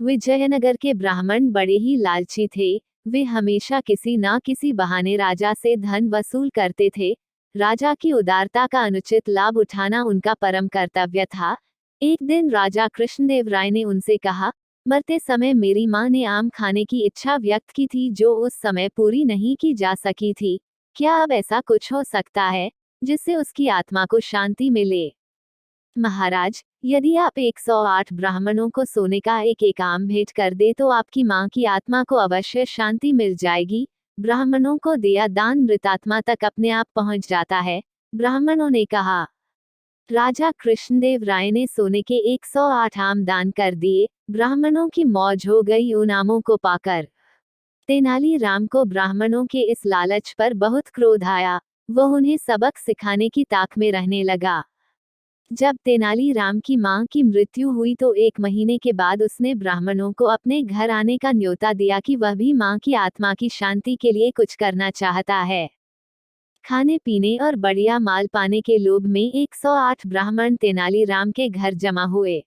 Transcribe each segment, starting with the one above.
विजयनगर के ब्राह्मण बड़े ही लालची थे। वे हमेशा किसी न किसी बहाने राजा से धन वसूल करते थे। राजा की उदारता का अनुचित लाभ उठाना उनका परम कर्तव्य था। एक दिन राजा कृष्णदेव राय ने उनसे कहा, मरते समय मेरी माँ ने आम खाने की इच्छा व्यक्त की थी जो उस समय पूरी नहीं की जा सकी थी। क्या अब ऐसा कुछ हो सकता है जिससे उसकी आत्मा को शांति मिले? महाराज, यदि आप 108 ब्राह्मणों को सोने का एक एक आम भेंट कर दे तो आपकी माँ की आत्मा को अवश्य शांति मिल जाएगी। ब्राह्मणों को दिया दान मृतात्मा तक अपने आप पहुंच जाता है, ब्राह्मणों ने कहा। राजा कृष्णदेव राय ने सोने के 108 आम दान कर दिए। ब्राह्मणों की मौज हो गई उन आमों को पाकर। तेनालीराम को ब्राह्मणों के इस लालच पर बहुत क्रोध आया। वह उन्हें सबक सिखाने की ताक में रहने लगा। जब तेनालीराम की मां की मृत्यु हुई तो 1 महीने के बाद उसने ब्राह्मणों को अपने घर आने का न्योता दिया कि वह भी मां की आत्मा की शांति के लिए कुछ करना चाहता है। खाने पीने और बढ़िया माल पाने के लोभ में 108 ब्राह्मण तेनालीराम के घर जमा हुए।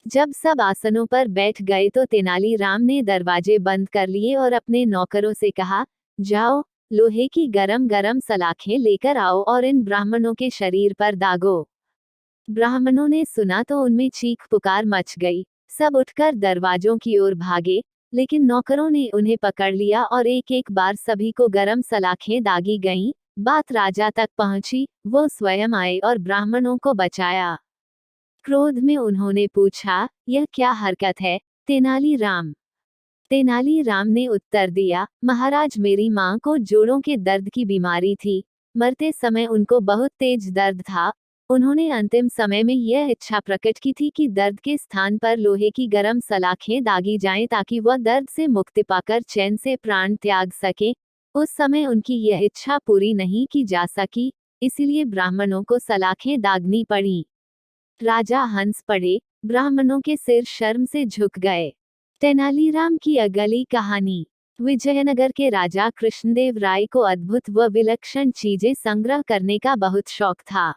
जब सब आसनों पर बैठ गए तो तेनालीराम ने दरवाजे बंद कर लिए और अपने नौकरों से कहा, जाओ, लोहे की गरम गरम सलाखें लेकर आओ और इन ब्राह्मणों के शरीर पर दागो। ब्राह्मणों ने सुना तो उनमें चीख पुकार मच गई। सब उठकर दरवाजों की ओर भागे, लेकिन नौकरों ने उन्हें पकड़ लिया और एक एक बार सभी को गरम सलाखें दागी गईं। बात राजा तक पहुंची। वो स्वयं आए और ब्राह्मणों को बचाया। क्रोध में उन्होंने पूछा, यह क्या हरकत है तेनालीराम? तेनालीराम ने उत्तर दिया, महाराज, मेरी मां को जोड़ों के दर्द की बीमारी थी। मरते समय उनको बहुत तेज दर्द था। उन्होंने अंतिम समय में यह इच्छा प्रकट की थी कि दर्द के स्थान पर लोहे की गरम सलाखें दागी जाएं ताकि वह दर्द से मुक्ति पाकर चैन से प्राण त्याग सके। उस समय उनकी यह इच्छा पूरी नहीं की जा सकी, इसीलिए ब्राह्मणों को सलाखें दागनी पड़ी। राजा हंस पड़े। ब्राह्मणों के सिर शर्म से झुक गए। तेनालीराम की अगली कहानी। विजयनगर के राजा कृष्णदेव राय को अद्भुत व विलक्षण चीजें संग्रह करने का बहुत शौक था।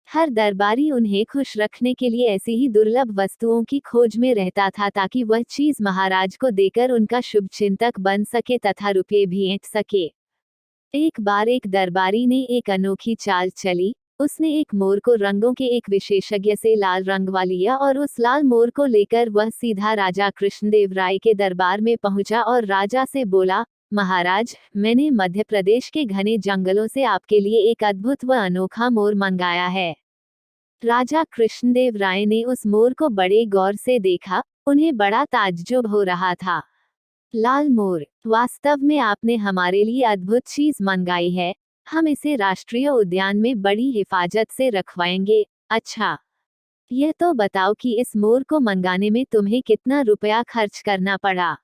हर दरबारी उन्हें खुश रखने के लिए ऐसी ही दुर्लभ वस्तुओं की खोज में रहता था ताकि वह चीज महाराज को देकर उनका शुभचिंतक बन सके तथा रुपये भेंट सके। एक बार एक दरबारी ने एक अनोखी चाल चली। उसने एक मोर को रंगों के एक विशेषज्ञ से लाल रंगवा लिया और उस लाल मोर को लेकर वह सीधा राजा कृष्णदेव राय के दरबार में पहुंचा और राजा से बोला, महाराज, मैंने मध्य प्रदेश के घने जंगलों से आपके लिए एक अद्भुत व अनोखा मोर मंगाया है। राजा कृष्णदेव राय ने उस मोर को बड़े गौर से देखा। उन्हें बड़ा ताज्जुब हो रहा था। लाल मोर, वास्तव में आपने हमारे लिए अद्भुत चीज मंगाई है। हम इसे राष्ट्रीय उद्यान में बड़ी हिफाजत से रखवाएंगे। अच्छा, यह तो बताओ कि इस मोर को मंगाने में तुम्हें कितना रुपया खर्च करना पड़ा?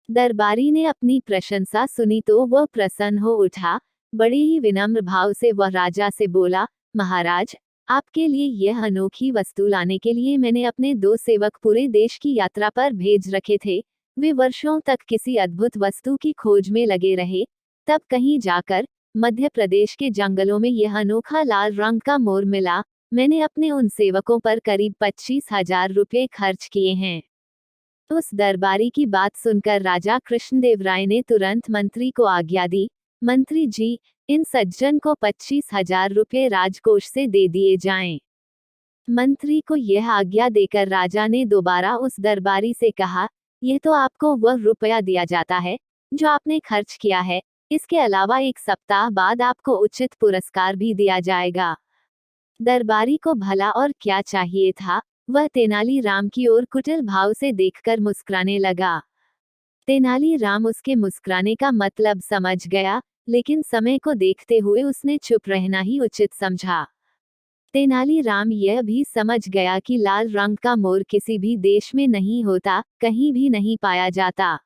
दरबारी ने अपनी प्रशंसा सुनी तो वह प्रसन्न हो उठा। बड़े ही विनम्र भाव से वह राजा से बोला, महाराज, आपके लिए यह अनोखी वस्तु लाने के लिए मैंने अपने 2 सेवक पूरे देश की यात्रा पर भेज रखे थे। वे वर्षों तक किसी अद्भुत वस्तु की खोज में लगे रहे। तब कहीं जाकर मध्य प्रदेश के जंगलों में यह अनोखा लाल रंग का मोर मिला। मैंने अपने उन सेवकों पर करीब 25,000 रुपये खर्च किए हैं। उस दरबारी की बात सुनकर राजा कृष्णदेव राय ने तुरंत मंत्री को आज्ञा दी, मंत्री जी, इन सज्जन को 25,000 रुपये राजकोष से दे दिए जाएं। मंत्री को यह आज्ञा देकर राजा ने दोबारा उस दरबारी से कहा, यह तो आपको वह रुपया दिया जाता है जो आपने खर्च किया है। इसके अलावा 1 सप्ताह बाद आपको उचित पुरस्कार भी दिया जाएगा। दरबारी को भला और क्या चाहिए था। वह तेनालीराम की ओर कुटिल भाव से देखकर मुस्कुराने लगा। तेनालीराम उसके मुस्कुराने का मतलब समझ गया, लेकिन समय को देखते हुए उसने चुप रहना ही उचित समझा। तेनालीराम यह भी समझ गया कि लाल रंग का मोर किसी भी देश में नहीं होता, कहीं भी नहीं पाया जाता।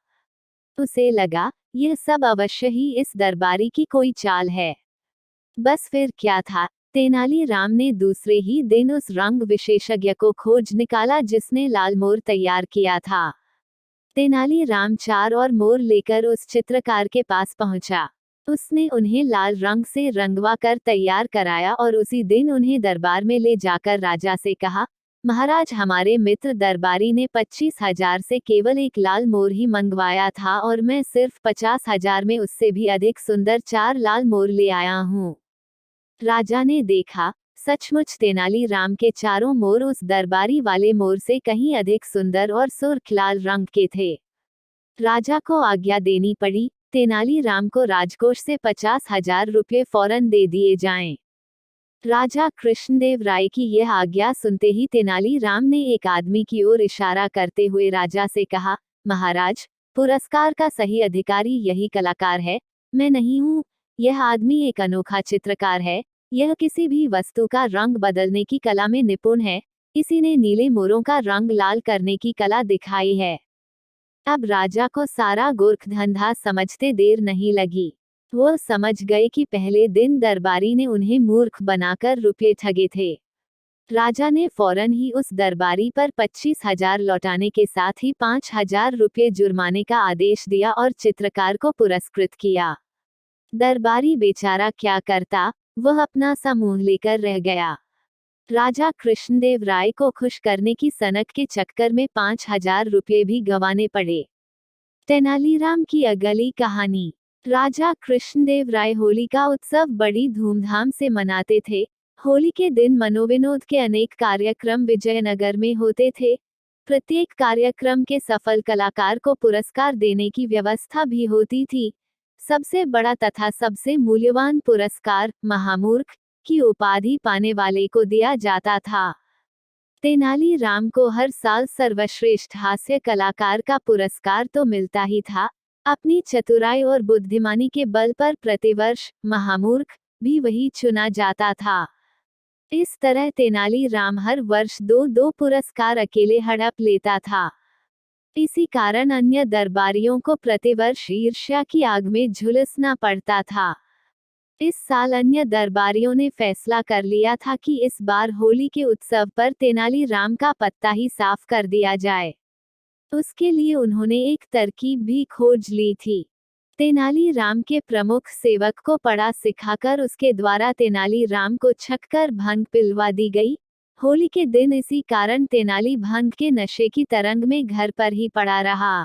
उसे लगा, यह सब अवश्य ही इस दरबारी की कोई चाल है। बस फिर क्या था, तेनालीराम ने दूसरे ही दिन उस रंग विशेषज्ञ को खोज निकाला जिसने लाल मोर तैयार किया था। तेनालीराम 4 और मोर लेकर उस चित्रकार के पास पहुंचा। उसने उन्हें लाल रंग से रंगवा कर तैयार कराया और उसी दिन उन्हें दरबार में ले जाकर राजा से कहा, महाराज, हमारे मित्र दरबारी ने 25,000 से केवल एक लाल मोर ही मंगवाया था और मैं सिर्फ 50,000 में उससे भी अधिक सुंदर 4 लाल मोर ले आया हूँ। राजा ने देखा, सचमुच तेनालीराम के चारों मोर उस दरबारी वाले मोर से कहीं अधिक सुंदर और सुर्ख लाल रंग के थे। राजा को आज्ञा देनी पड़ी, तेनालीराम को राजकोष से 50,000 रुपये फौरन दे दिए जाएं। राजा कृष्णदेव राय की यह आज्ञा सुनते ही तेनालीराम ने एक आदमी की ओर इशारा करते हुए राजा से कहा, महाराज, पुरस्कार का सही अधिकारी यही कलाकार है, मैं नहीं हूँ। यह आदमी एक अनोखा चित्रकार है, यह किसी भी वस्तु का रंग बदलने की कला में निपुण है। इसी ने नीले मोरों का रंग लाल करने की कला दिखाई है। अब राजा को सारा गोरख धंधा समझते देर नहीं लगी। वो समझ गए कि पहले दिन दरबारी ने उन्हें मूर्ख बनाकर रुपये ठगे थे। राजा ने फौरन ही उस दरबारी पर 25,000 लौटाने के साथ ही 5,000 रुपये जुर्माने का आदेश दिया और चित्रकार को पुरस्कृत किया। दरबारी बेचारा क्या करता, वह अपना सा मुंह लेकर रह गया। राजा कृष्णदेव राय को खुश करने की सनक के चक्कर में 5,000 रुपये भी गंवाने पड़े। तेनालीराम की अगली कहानी। राजा कृष्णदेव राय होली का उत्सव बड़ी धूमधाम से मनाते थे। होली के दिन मनोविनोद के अनेक कार्यक्रम विजयनगर में होते थे। प्रत्येक कार्यक्रम के सफल कलाकार को पुरस्कार देने की व्यवस्था भी होती थी। सबसे बड़ा तथा सबसे मूल्यवान पुरस्कार महामूर्ख की उपाधि पाने वाले को दिया जाता था। तेनालीराम को हर साल सर्वश्रेष्ठ हास्य कलाकार का पुरस्कार तो मिलता ही था, अपनी चतुराई और बुद्धिमानी के बल पर प्रतिवर्ष महामूर्ख भी वही चुना जाता था। इस तरह तेनालीराम हर वर्ष 2-2 पुरस्कार अकेले हड़प लेता था। इसी कारण अन्य दरबारियों को प्रतिवर्ष ईर्ष्या की आग में झुलसना पड़ता था। इस साल अन्य दरबारियों ने फैसला कर लिया था कि इस बार होली के उत्सव पर तेनालीराम का पत्ता ही साफ कर दिया जाए। उसके लिए उन्होंने एक तरकीब भी खोज ली थी। तेनालीराम के प्रमुख सेवक को पढ़ा सिखाकर उसके द्वारा तेनालीराम को छककर भंग पिलवा दी गई। होली के दिन इसी कारण तेनाली भंग के नशे की तरंग में घर पर ही पड़ा रहा।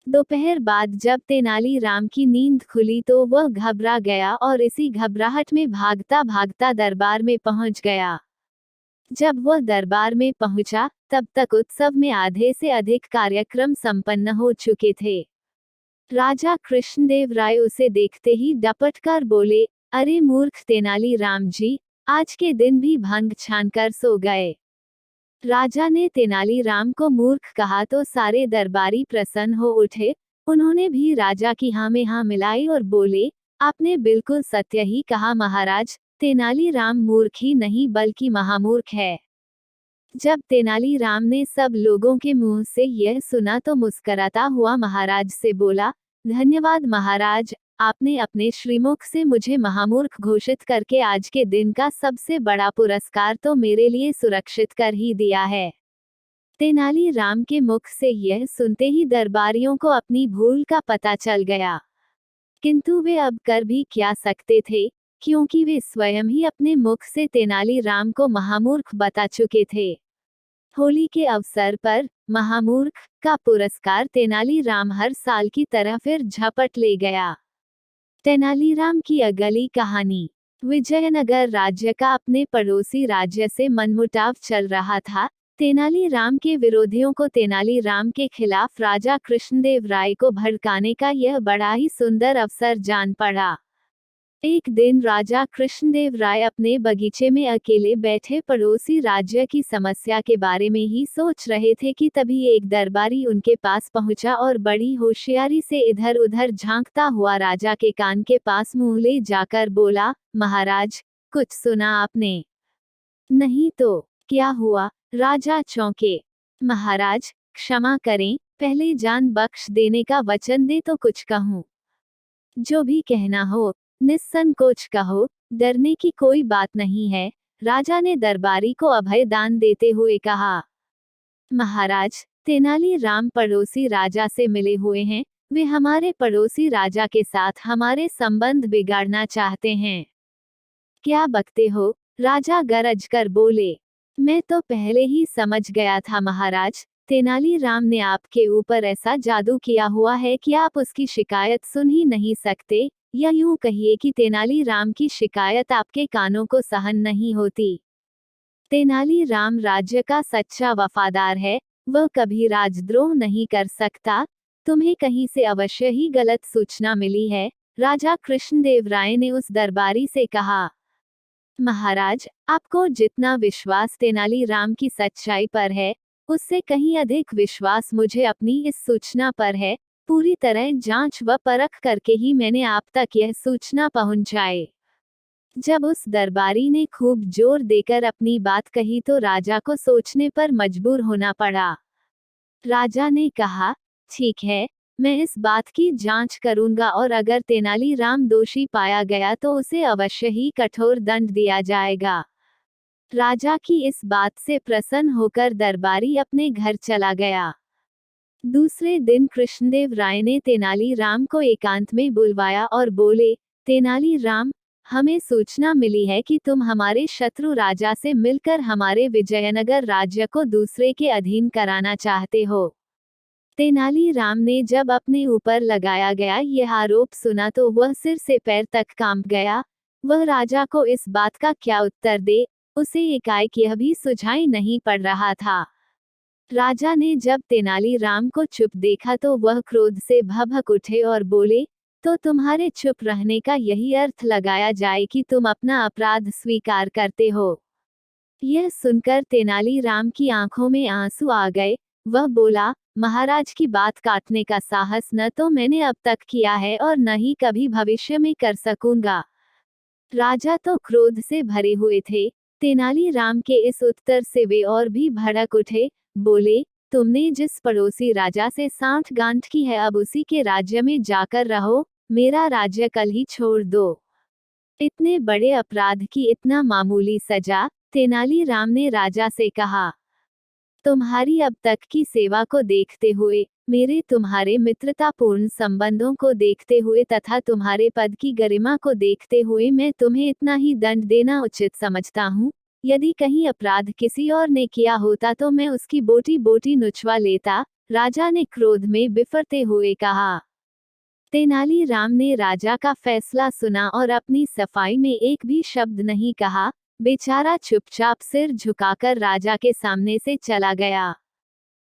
दोपहर बाद जब तेनालीराम की नींद खुली तो वह घबरा गया और इसी घबराहट में भागता भागता दरबार में पहुंच गया। जब वह दरबार में पहुंचा, तब तक उत्सव में आधे से अधिक कार्यक्रम संपन्न हो चुके थे। राजा कृष्णदेव राय उसे देखते ही डपट कर बोले, अरे मूर्ख तेनालीराम जी, आज के दिन भी भंग छानकर सो गए। राजा ने तेनालीराम को मूर्ख कहा तो सारे दरबारी प्रसन्न हो उठे। उन्होंने भी राजा की हाँ में हाँ मिलाई और बोले, आपने बिल्कुल सत्य ही कहा महाराज, तेनालीराम मूर्ख ही नहीं बल्कि महामूर्ख है। जब तेनालीराम ने सब लोगों के मुंह से यह सुना तो मुस्कराता हुआ महाराज से बोला, धन्यवाद महाराज, आपने अपने श्रीमुख से मुझे महामूर्ख घोषित करके आज के दिन का सबसे बड़ा पुरस्कार तो मेरे लिए सुरक्षित कर ही दिया है। तेनालीराम के मुख से यह सुनते ही दरबारियों को अपनी भूल का पता चल गया, किंतु वे अब कर भी क्या सकते थे, क्योंकि वे स्वयं ही अपने मुख से तेनालीराम को महामूर्ख बता चुके थे। होली के अवसर पर महामूर्ख का पुरस्कार तेनालीराम हर साल की तरह फिर झपट ले गया। तेनालीराम की अगली कहानी। विजयनगर राज्य का अपने पड़ोसी राज्य से मनमुटाव चल रहा था। तेनालीराम के विरोधियों को तेनालीराम के खिलाफ राजा कृष्णदेव राय को भड़काने का यह बड़ा ही सुंदर अवसर जान पड़ा। एक दिन राजा कृष्णदेव राय अपने बगीचे में अकेले बैठे पड़ोसी राज्य की समस्या के बारे में ही सोच रहे थे कि तभी एक दरबारी उनके पास पहुंचा और बड़ी होशियारी से इधर उधर झांकता हुआ राजा के कान के पास मुंह ले जाकर बोला, महाराज, कुछ सुना आपने? नहीं तो क्या हुआ? राजा चौंके। महाराज, क्षमा करें, पहले जान बख्श देने का वचन दे तो कुछ कहूँ। जो भी कहना हो निस्संकोच कहो, डरने की कोई बात नहीं है, राजा ने दरबारी को अभय दान देते हुए कहा। महाराज, तेनालीराम पड़ोसी राजा से मिले हुए हैं, वे हमारे पड़ोसी राजा के साथ हमारे संबंध बिगाड़ना चाहते हैं। क्या बकते हो? राजा गरज कर बोले। मैं तो पहले ही समझ गया था महाराज, तेनालीराम ने आपके ऊपर ऐसा जादू किया हुआ है कि आप उसकी शिकायत सुन ही नहीं सकते, या यूं कहिए कि तेनालीराम की शिकायत आपके कानों को सहन नहीं होती। तेनालीराम राज्य का सच्चा वफादार है, वह कभी राजद्रोह नहीं कर सकता। तुम्हें कहीं से अवश्य ही गलत सूचना मिली है, राजा कृष्णदेव राय ने उस दरबारी से कहा। महाराज, आपको जितना विश्वास तेनालीराम की सच्चाई पर है, उससे कहीं अधिक विश्वास मुझे अपनी इस सूचना पर है। पूरी तरह जांच व परख करके ही मैंने आप तक यह सूचना पहुंचाई। जब उस दरबारी ने खूब जोर देकर अपनी बात कही तो राजा को सोचने पर मजबूर होना पड़ा। राजा ने कहा, ठीक है, मैं इस बात की जांच करूंगा और अगर तेनालीराम दोषी पाया गया तो उसे अवश्य ही कठोर दंड दिया जाएगा। राजा की इस बात से प्रसन्न होकर दरबारी अपने घर चला गया। दूसरे दिन कृष्णदेव राय ने तेनालीराम को एकांत में बुलवाया और बोले, तेनालीराम, हमें सूचना मिली है कि तुम हमारे शत्रु राजा से मिलकर हमारे विजयनगर राज्य को दूसरे के अधीन कराना चाहते हो। तेनालीराम ने जब अपने ऊपर लगाया गया यह आरोप सुना तो वह सिर से पैर तक कांप गया। वह राजा को इस बात का क्या उत्तर दे, उसे एकाएक यह भी सुझाई नहीं पड़ रहा था। राजा ने जब तेनालीराम को चुप देखा तो वह क्रोध से भभक उठे और बोले, तो तुम्हारे चुप रहने का यही अर्थ लगाया जाए कि तुम अपना अपराध स्वीकार करते हो। यह सुनकर तेनालीराम की आंखों में आंसू आ गए। वह बोला, महाराज की बात काटने का साहस न तो मैंने अब तक किया है और न ही कभी भविष्य में कर सकूंगा। राजा तो क्रोध से भरे हुए थे। तेनालीराम के इस उत्तर से वे और भी भड़क उठे। बोले, तुमने जिस पड़ोसी राजा से सांठ गांठ की है अब उसी के राज्य में जाकर रहो, मेरा राज्य कल ही छोड़ दो। इतने बड़े अपराध की इतना मामूली सजा। तेनालीराम ने राजा से कहा, तुम्हारी अब तक की सेवा को देखते हुए, मेरे तुम्हारे मित्रतापूर्ण संबंधों को देखते हुए तथा तुम्हारे पद की गरिमा को देखते हुए मैं तुम्हें इतना ही दंड देना उचित समझता हूँ। यदि कहीं अपराध किसी और ने किया होता तो मैं उसकी बोटी बोटी नुचवा लेता। राजा ने क्रोध में बिफरते हुए कहा। तेनालीराम ने राजा का फैसला सुना और अपनी सफाई में एक भी शब्द नहीं कहा। बेचारा चुपचाप सिर झुकाकर राजा के सामने से चला गया।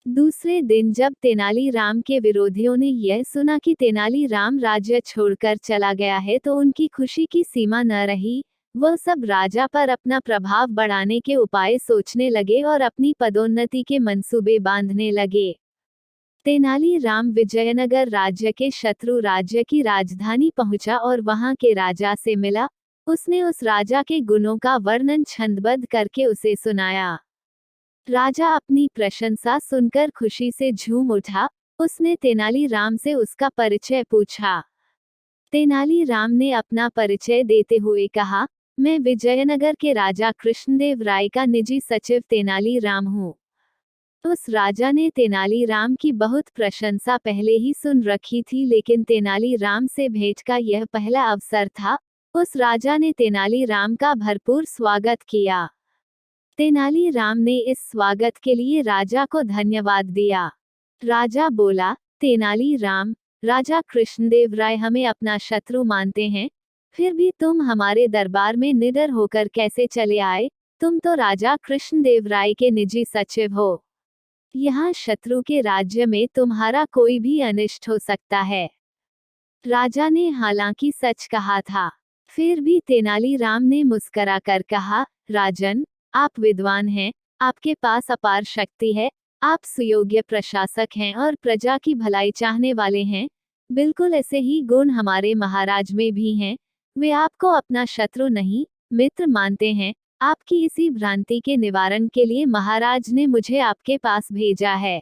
दूसरे दिन जब तेनालीराम के विरोधियों ने यह सुना कि तेनालीराम राज्य छोड़कर चला गया है तो उनकी खुशी की सीमा न रही। वह सब राजा पर अपना प्रभाव बढ़ाने के उपाय सोचने लगे और अपनी पदोन्नति के मंसूबे बांधने लगे। तेनालीराम विजयनगर राज्य के शत्रु राज्य की राजधानी पहुंचा और वहां के राजा से मिला। उसने उस राजा के गुणों का वर्णन छंदबद्ध करके उसे सुनाया। राजा अपनी प्रशंसा सुनकर खुशी से झूम उठा। उसने तेनालीराम से उसका परिचय पूछा। तेनालीराम ने अपना परिचय देते हुए कहा, मैं विजयनगर के राजा कृष्णदेव राय का निजी सचिव तेनालीराम हूँ। उस राजा ने तेनालीराम की बहुत प्रशंसा पहले ही सुन रखी थी, लेकिन तेनालीराम से भेंट का यह पहला अवसर था। उस राजा ने तेनालीराम का भरपूर स्वागत किया। तेनालीराम ने इस स्वागत के लिए राजा को धन्यवाद दिया। राजा बोला, तेनालीराम, राजा कृष्णदेव राय हमें अपना शत्रु मानते हैं, फिर भी तुम हमारे दरबार में निडर होकर कैसे चले आए? तुम तो राजा कृष्णदेव राय के निजी सचिव हो। यहाँ शत्रु के राज्य में तुम्हारा कोई भी अनिष्ट हो सकता है। राजा ने हालांकि सच कहा था, फिर भी तेनालीराम ने मुस्करा कर कहा, राजन, आप विद्वान हैं, आपके पास अपार शक्ति है, आप सुयोग्य प्रशासक हैं और प्रजा की भलाई चाहने वाले हैं। बिल्कुल ऐसे ही गुण हमारे महाराज में भी हैं। वे आपको अपना शत्रु नहीं, मित्र मानते हैं। आपकी इसी भ्रांति के निवारण के लिए महाराज ने मुझे आपके पास भेजा है।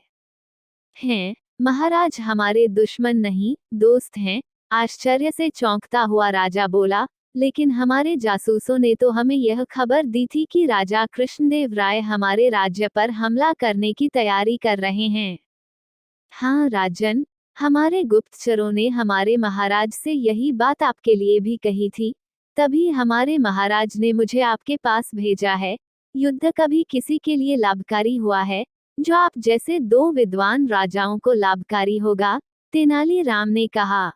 हैं, महाराज हमारे दुश्मन नहीं, दोस्त हैं। आश्चर्य से चौंकता हुआ राजा बोला, लेकिन हमारे जासूसों ने तो हमें यह खबर दी थी कि राजा कृष्णदेव राय हमारे राज्य पर हमला करने की तैयारी कर रहे हैं। हाँ राजन, हमारे गुप्तचरों ने हमारे महाराज से यही बात आपके लिए भी कही थी, तभी हमारे महाराज ने मुझे आपके पास भेजा है। युद्ध कभी किसी के लिए लाभकारी हुआ है जो आप जैसे दो विद्वान राजाओं को लाभकारी होगा? तेनालीराम ने कहा।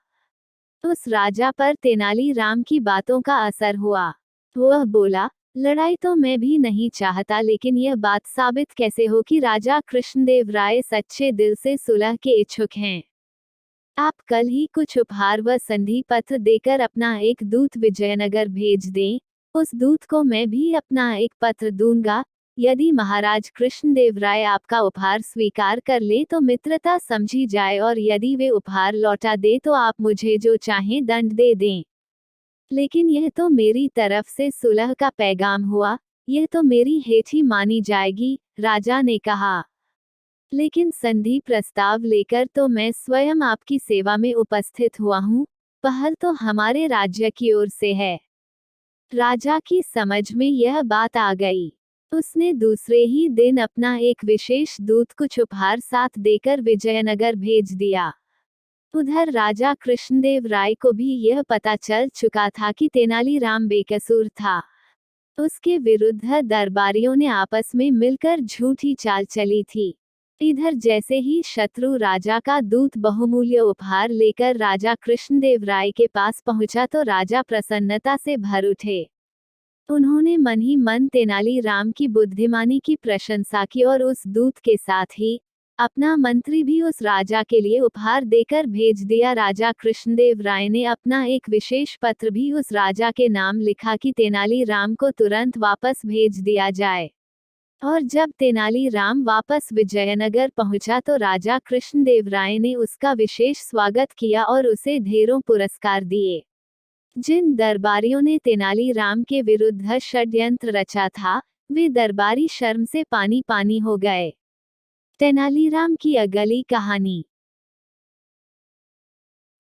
उस राजा पर तेनालीराम की बातों का असर हुआ। वह बोला, लड़ाई तो मैं भी नहीं चाहता, लेकिन यह बात साबित कैसे हो कि राजा कृष्णदेव राय सच्चे दिल से सुलह के इच्छुक हैं। आप कल ही कुछ उपहार व संधि पत्र देकर अपना एक दूत विजयनगर भेज दें। उस दूत को मैं भी अपना एक पत्र दूंगा। यदि महाराज कृष्णदेव राय आपका उपहार स्वीकार कर ले तो मित्रता समझी जाए, और यदि वे उपहार लौटा दे तो आप मुझे जो चाहें दंड दे दें। लेकिन यह तो मेरी तरफ से सुलह का पैगाम हुआ, यह तो मेरी हेठी मानी जाएगी, राजा ने कहा। लेकिन संधि प्रस्ताव लेकर तो मैं स्वयं आपकी सेवा में उपस्थित हुआ हूँ। पहल तो हमारे राज्य की ओर से है। राजा की समझ में यह बात आ गई। उसने दूसरे ही दिन अपना एक विशेष दूत कुछ उपहार साथ देकर विजयनगर भेज दिया। उधर राजा कृष्णदेव राय को भी यह पता चल चुका था कि तेनालीराम बेकसूर था। उसके विरुद्ध दरबारियों ने आपस में मिलकर झूठी चाल चली थी। इधर जैसे ही शत्रु राजा का दूत बहुमूल्य उपहार लेकर राजा कृष्णदेव राय के पास पहुंचा तो राजा प्रसन्नता से भर उठे। उन्होंने मन ही मन तेनालीराम की बुद्धिमानी की प्रशंसा की और उस दूत के साथ ही अपना मंत्री भी उस राजा के लिए उपहार देकर भेज दिया। राजा कृष्णदेव राय ने अपना एक विशेष पत्र भी उस राजा के नाम लिखा कि तेनालीराम को तुरंत वापस भेज दिया जाए। और जब तेनालीराम वापस विजयनगर पहुंचा तो राजा कृष्णदेव राय ने उसका विशेष स्वागत किया और उसे ढेरों पुरस्कार दिए। जिन दरबारियों ने तेनालीराम के विरुद्ध षड्यंत्र रचा था, वे दरबारी शर्म से पानी पानी हो गए। तेनालीराम की अगली कहानी।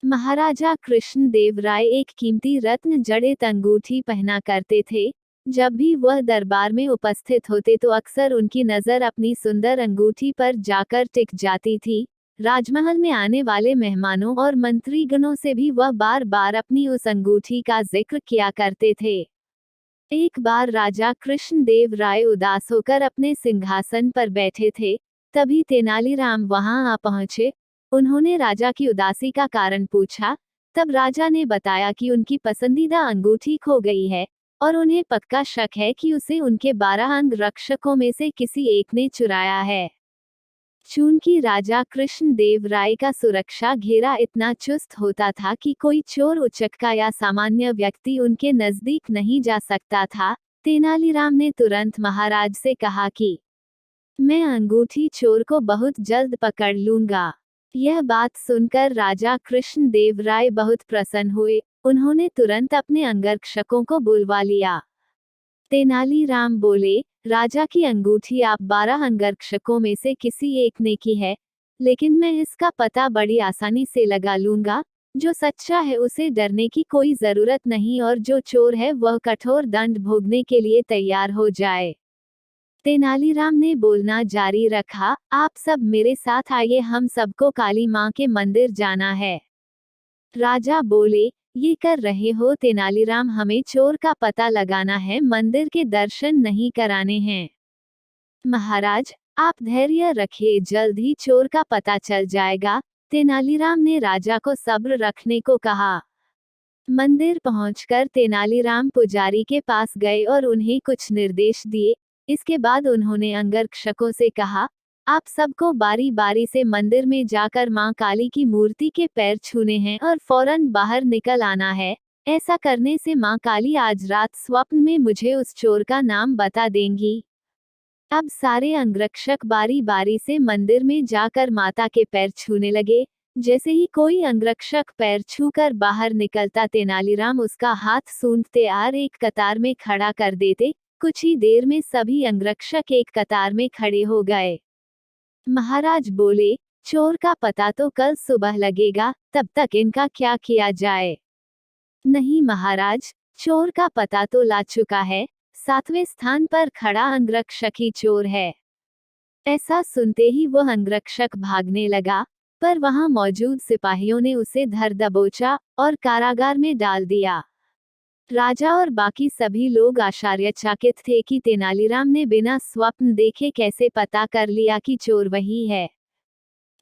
महाराजा कृष्णदेव राय एक कीमती रत्न जड़ित अंगूठी पहना करते थे। जब भी वह दरबार में उपस्थित होते तो अक्सर उनकी नजर अपनी सुंदर अंगूठी पर जाकर टिक जाती थी। राजमहल में आने वाले मेहमानों और मंत्रीगणों से भी वह बार बार अपनी उस अंगूठी का जिक्र किया करते थे। एक बार राजा कृष्णदेव राय उदास होकर अपने सिंहासन पर बैठे थे, तभी तेनालीराम वहां आ पहुंचे। उन्होंने राजा की उदासी का कारण पूछा। तब राजा ने बताया कि उनकी पसंदीदा अंगूठी खो गई है और उन्हें पक्का शक है कि उसे उनके 12 अंगरक्षकों में से किसी एक ने चुराया है। चूंकि राजा कृष्णदेव राय का सुरक्षा घेरा इतना चुस्त होता था कि कोई चोर उचक्का या सामान्य व्यक्ति उनके नजदीक नहीं जा सकता था, तेनालीराम ने तुरंत महाराज से कहा कि मैं अंगूठी चोर को बहुत जल्द पकड़ लूंगा। यह बात सुनकर राजा कृष्णदेव राय बहुत प्रसन्न हुए। उन्होंने तुरंत अपने अंगरक्षकों को बुलवा लिया। तेनालीराम बोले, राजा की अंगूठी आप 12 अंगरक्षकों में से किसी एक ने की है, लेकिन मैं इसका पता बड़ी आसानी से लगा लूंगा। जो सच्चा है उसे डरने की कोई जरूरत नहीं, और जो चोर है वह कठोर दंड भोगने के लिए तैयार हो जाए। तेनालीराम ने बोलना जारी रखा, आप सब मेरे साथ आइए, हम सबको काली माँ के मंदिर जाना है। राजा बोले, ये कर रहे हो तेनालीराम, हमें चोर का पता लगाना है, मंदिर के दर्शन नहीं कराने हैं। महाराज, आप धैर्य रखिए, जल्द ही चोर का पता चल जाएगा। तेनालीराम ने राजा को सब्र रखने को कहा। मंदिर पहुंचकर तेनालीराम पुजारी के पास गए और उन्हें कुछ निर्देश दिए। इसके बाद उन्होंने अंगरक्षकों से कहा, आप सबको बारी बारी से मंदिर में जाकर मां काली की मूर्ति के पैर छूने हैं और फौरन बाहर निकल आना है। ऐसा करने से मां काली आज रात स्वप्न में मुझे उस चोर का नाम बता देंगी। अब सारे अंगरक्षक बारी बारी से मंदिर में जाकर माता के पैर छूने लगे। जैसे ही कोई अंगरक्षक पैर छूकर बाहर निकलता, तेनालीराम उसका हाथ सूंघते और एक कतार में खड़ा कर देते। कुछ ही देर में सभी अंगरक्षक एक कतार में खड़े हो गए। महाराज बोले, चोर का पता तो कल सुबह लगेगा, तब तक इनका क्या किया जाए? नहीं महाराज, चोर का पता तो ला चुका है, 7वें स्थान पर खड़ा अंगरक्षक ही चोर है। ऐसा सुनते ही वह अंगरक्षक भागने लगा, पर वहां मौजूद सिपाहियों ने उसे धर दबोचा और कारागार में डाल दिया। राजा और बाकी सभी लोग आश्चर्यचकित थे कि तेनालीराम ने बिना स्वप्न देखे कैसे पता कर लिया कि चोर वही है।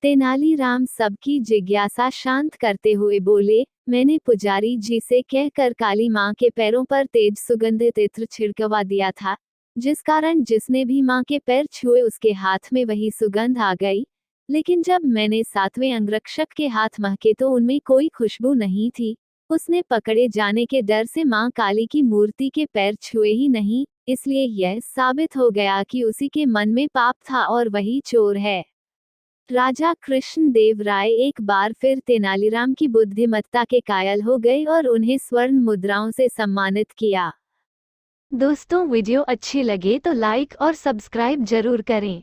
तेनालीराम सबकी जिज्ञासा शांत करते हुए बोले, मैंने पुजारी जी से कहकर काली माँ के पैरों पर तेज सुगंधित इत्र छिड़कवा दिया था, जिस कारण जिसने भी माँ के पैर छुए उसके हाथ में वही सुगंध आ गई। लेकिन जब मैंने 7वें अंगरक्षक के हाथ महके तो उनमें कोई खुशबू नहीं थी। उसने पकड़े जाने के डर से माँ काली की मूर्ति के पैर छुए ही नहीं, इसलिए यह साबित हो गया कि उसी के मन में पाप था और वही चोर है। राजा कृष्णदेव राय एक बार फिर तेनालीराम की बुद्धिमत्ता के कायल हो गए और उन्हें स्वर्ण मुद्राओं से सम्मानित किया। दोस्तों, वीडियो अच्छी लगे तो लाइक और सब्सक्राइब जरूर करें।